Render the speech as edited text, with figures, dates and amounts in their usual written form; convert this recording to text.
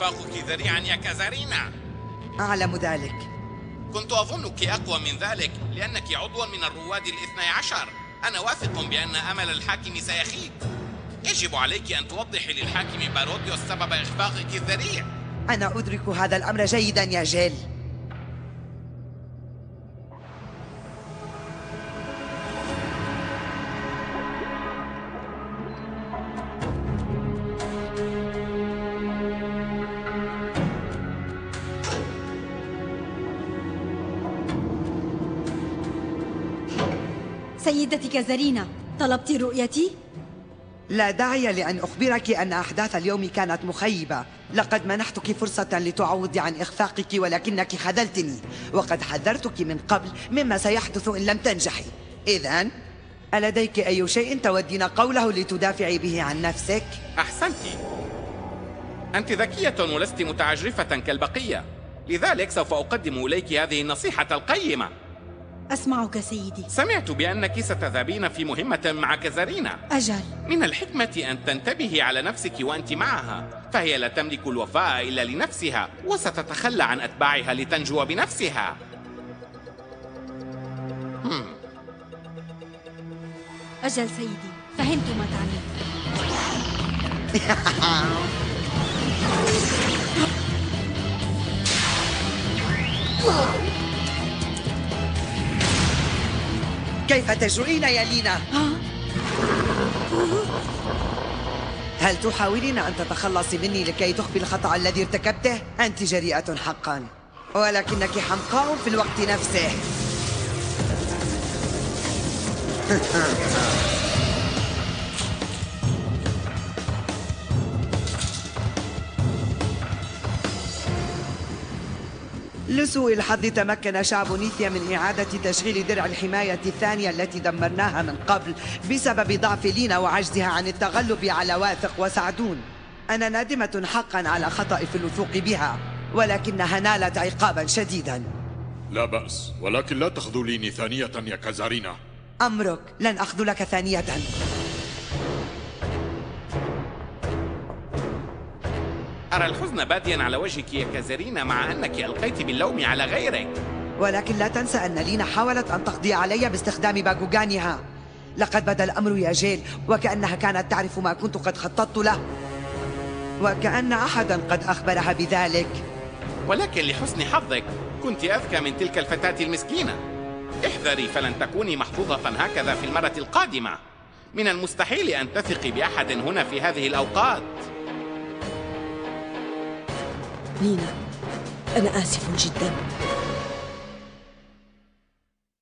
إخفاقك ذريعا يا كازارينا. أعلم ذلك. كنت أظنك أقوى من ذلك لأنك عضو من الرواد ال12. أنا واثق بأن أمل الحاكم سيخيب. يجب عليك أن توضحي للحاكم باروديوس سبب إخفاقك الذريع. أنا أدرك هذا الأمر جيدا يا جيل. سيدتي كازارينا، طلبت رؤيتي؟ لا داعي لأن أخبرك أن أحداث اليوم كانت مخيبة. لقد منحتك فرصة لتعوضي عن إخفاقك ولكنك خذلتني، وقد حذرتك من قبل مما سيحدث إن لم تنجحي. إذن ألديك أي شيء تودين قوله لتدافعي به عن نفسك؟ أحسنت. أنت ذكية ولست متعجرفة كالبقية، لذلك سوف أقدم إليك هذه النصيحة القيمة. أسمعك سيدي. سمعت بأنك ستذهبين في مهمة مع كازارينا. أجل. من الحكمة أن تنتبهي على نفسك وأنت معها، فهي لا تملك الوفاء إلا لنفسها، وستتخلى عن أتباعها لتنجو بنفسها. أجل سيدي، فهمت ما تعني. كيف تجرؤين يا لينا؟ هل تحاولين أن تتخلصي مني لكي تخفي الخطأ الذي ارتكبته؟ أنت جريئة حقا، ولكنك حمقاء في الوقت نفسه. لسوء الحظ تمكن شعب نيثيا من إعادة تشغيل درع الحماية الثانية التي دمرناها من قبل بسبب ضعف لينا وعجزها عن التغلب على واثق وسعدون. أنا نادمة حقا على خطأي في الوثوق بها، ولكنها نالت عقابا شديدا. لا بأس، ولكن لا تخذليني ثانية يا كازارينا. أمرك، لن أخذلك ثانية. أرى الحزن باديا على وجهك يا كازارينا، مع أنك ألقيت باللوم على غيرك. ولكن لا تنسى أن لينا حاولت أن تقضي علي باستخدام باكوغانها. لقد بدا الأمر يا جيل وكأنها كانت تعرف ما كنت قد خططت له، وكأن أحدا قد أخبرها بذلك. ولكن لحسن حظك كنت أذكى من تلك الفتاة المسكينة. احذري فلن تكوني محظوظة هكذا في المرة القادمة. من المستحيل أن تثقي بأحد هنا في هذه الأوقات. لينا، أنا آسف جدا.